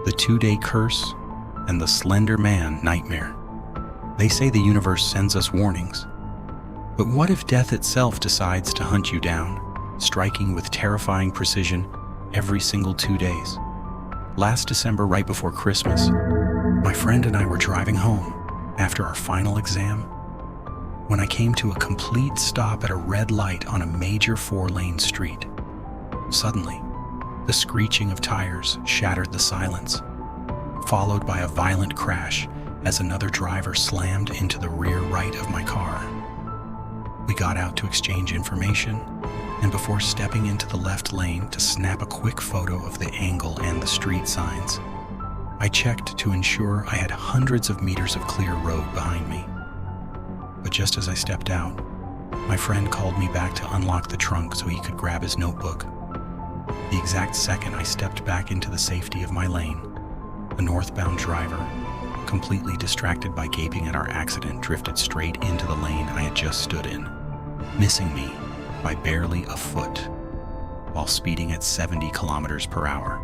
the 2-day curse, and the Slender Man nightmare. They say the universe sends us warnings. But what if death itself decides to hunt you down, striking with terrifying precision every single 2 days? Last December, right before Christmas, my friend and I were driving home after our final exam when I came to a complete stop at a red light on a major 4-lane street. Suddenly, the screeching of tires shattered the silence, followed by a violent crash as another driver slammed into the rear right of my car. We got out to exchange information, and before stepping into the left lane to snap a quick photo of the angle and the street signs, I checked to ensure I had hundreds of meters of clear road behind me. But just as I stepped out, my friend called me back to unlock the trunk so he could grab his notebook. The exact second I stepped back into the safety of my lane, a northbound driver, completely distracted by gaping at our accident, drifted straight into the lane I had just stood in, missing me by barely a foot while speeding at 70 kilometers per hour.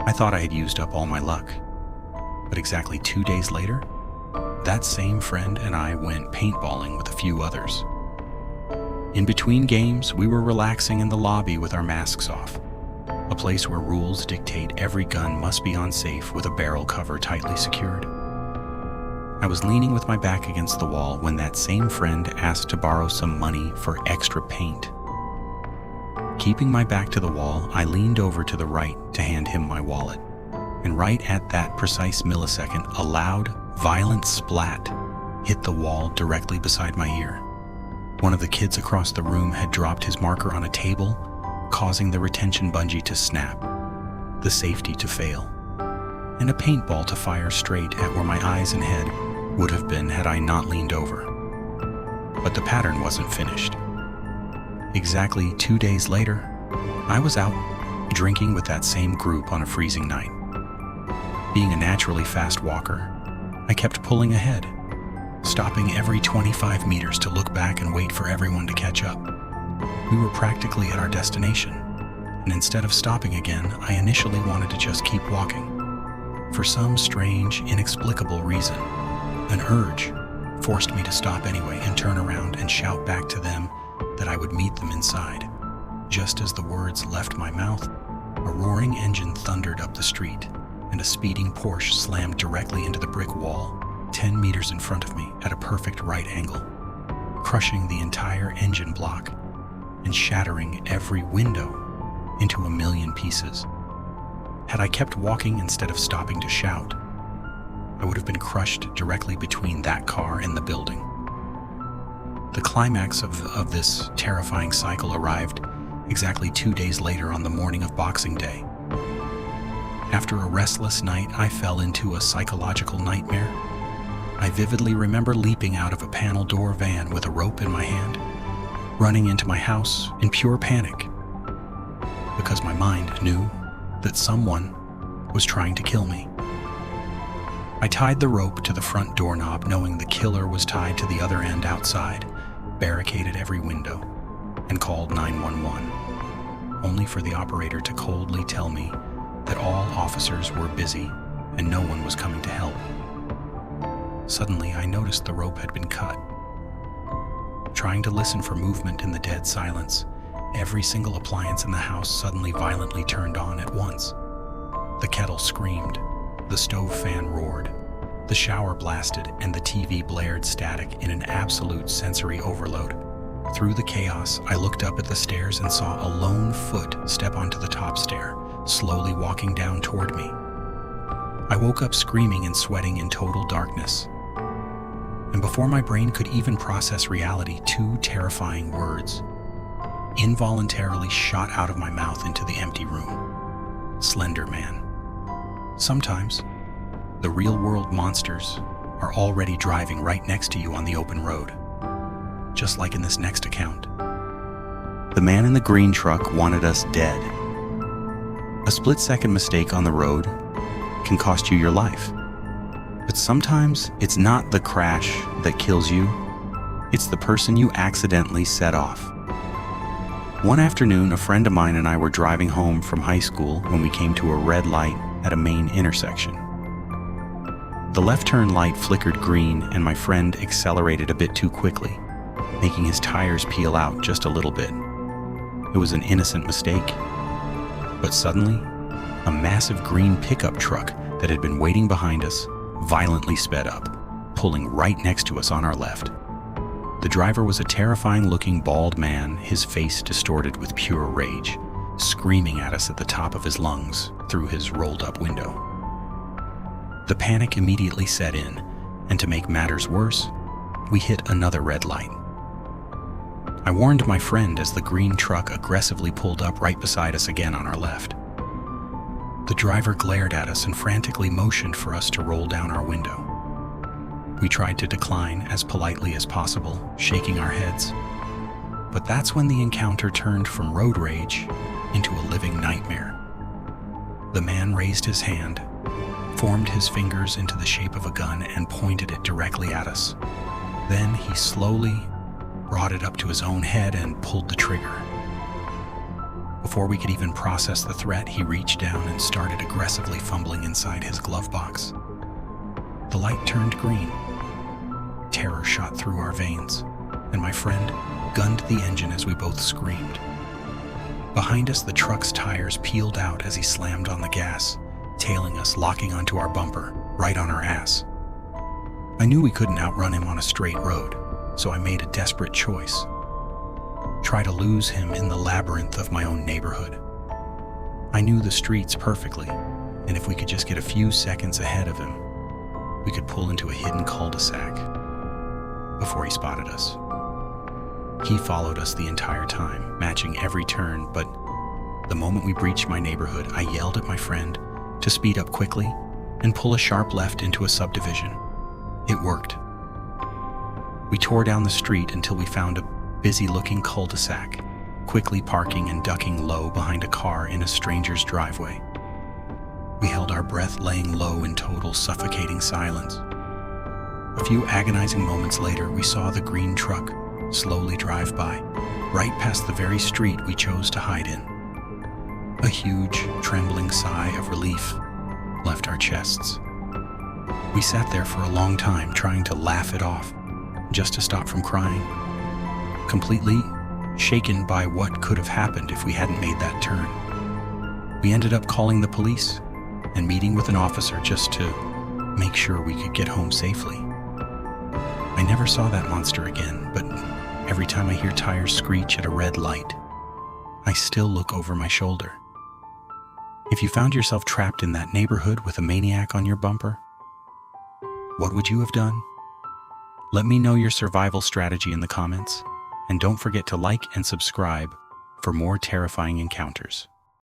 I thought I had used up all my luck, but exactly 2 days later, that same friend and I went paintballing with a few others. In between games, we were relaxing in the lobby with our masks off, a place where rules dictate every gun must be on safe with a barrel cover tightly secured. I was leaning with my back against the wall when that same friend asked to borrow some money for extra paint. Keeping my back to the wall, I leaned over to the right to hand him my wallet, and right at that precise millisecond, a loud, violent splat hit the wall directly beside my ear. One of the kids across the room had dropped his marker on a table, causing the retention bungee to snap, the safety to fail, and a paintball to fire straight at where my eyes and head would have been had I not leaned over. But the pattern wasn't finished. Exactly 2 days later, I was out drinking with that same group on a freezing night. Being a naturally fast walker, I kept pulling ahead, stopping every 25 meters to look back and wait for everyone to catch up. We were practically at our destination, and instead of stopping again, I initially wanted to just keep walking. For some strange, inexplicable reason, an urge forced me to stop anyway and turn around and shout back to them that I would meet them inside. Just as the words left my mouth, a roaring engine thundered up the street, and a speeding Porsche slammed directly into the brick wall 10 meters in front of me at a perfect right angle, crushing the entire engine block and shattering every window into a million pieces. Had I kept walking instead of stopping to shout, I would have been crushed directly between that car and the building. The climax of this terrifying cycle arrived exactly 2 days later on the morning of Boxing Day. After a restless night, I fell into a psychological nightmare. I vividly remember leaping out of a panel door van with a rope in my hand, running into my house in pure panic, because my mind knew that someone was trying to kill me. I tied the rope to the front doorknob, knowing the killer was tied to the other end outside, barricaded every window, and called 911, only for the operator to coldly tell me that all officers were busy and no one was coming to help. Suddenly, I noticed the rope had been cut. Trying to listen for movement in the dead silence, every single appliance in the house suddenly violently turned on at once. The kettle screamed, the stove fan roared, the shower blasted, and the TV blared static in an absolute sensory overload. Through the chaos, I looked up at the stairs and saw a lone foot step onto the top stair, slowly walking down toward me. I woke up screaming and sweating in total darkness. And before my brain could even process reality, 2 terrifying words involuntarily shot out of my mouth into the empty room. Slender Man. Sometimes, the real-world monsters are already driving right next to you on the open road, just like in this next account. The man in the green truck wanted us dead. A split-second mistake on the road can cost you your life. But sometimes it's not the crash that kills you, it's the person you accidentally set off. One afternoon, a friend of mine and I were driving home from high school when we came to a red light at a main intersection. The left turn light flickered green and my friend accelerated a bit too quickly, making his tires peel out just a little bit. It was an innocent mistake, but suddenly, a massive green pickup truck that had been waiting behind us violently sped up, pulling right next to us on our left. The driver was a terrifying-looking bald man, his face distorted with pure rage, screaming at us at the top of his lungs through his rolled-up window. The panic immediately set in, and to make matters worse, we hit another red light. I warned my friend as the green truck aggressively pulled up right beside us again on our left. The driver glared at us and frantically motioned for us to roll down our window. We tried to decline as politely as possible, shaking our heads. But that's when the encounter turned from road rage into a living nightmare. The man raised his hand, formed his fingers into the shape of a gun, and pointed it directly at us. Then he slowly brought it up to his own head and pulled the trigger. Before we could even process the threat, he reached down and started aggressively fumbling inside his glove box. The light turned green. Terror shot through our veins, and my friend gunned the engine as we both screamed. Behind us, the truck's tires peeled out as he slammed on the gas, tailing us, locking onto our bumper, right on our ass. I knew we couldn't outrun him on a straight road, so I made a desperate choice. Try to lose him in the labyrinth of my own neighborhood. I knew the streets perfectly, and if we could just get a few seconds ahead of him, we could pull into a hidden cul-de-sac before he spotted us. He followed us the entire time, matching every turn, but the moment we breached my neighborhood, I yelled at my friend to speed up quickly and pull a sharp left into a subdivision. It worked. We tore down the street until we found a busy-looking cul-de-sac, quickly parking and ducking low behind a car in a stranger's driveway. We held our breath, laying low in total suffocating silence. A few agonizing moments later, we saw the green truck slowly drive by, right past the very street we chose to hide in. A huge, trembling sigh of relief left our chests. We sat there for a long time, trying to laugh it off, just to stop from crying, completely shaken by what could have happened if we hadn't made that turn. We ended up calling the police and meeting with an officer just to make sure we could get home safely. I never saw that monster again, but every time I hear tires screech at a red light, I still look over my shoulder. If you found yourself trapped in that neighborhood with a maniac on your bumper, what would you have done? Let me know your survival strategy in the comments, and don't forget to like and subscribe for more terrifying encounters.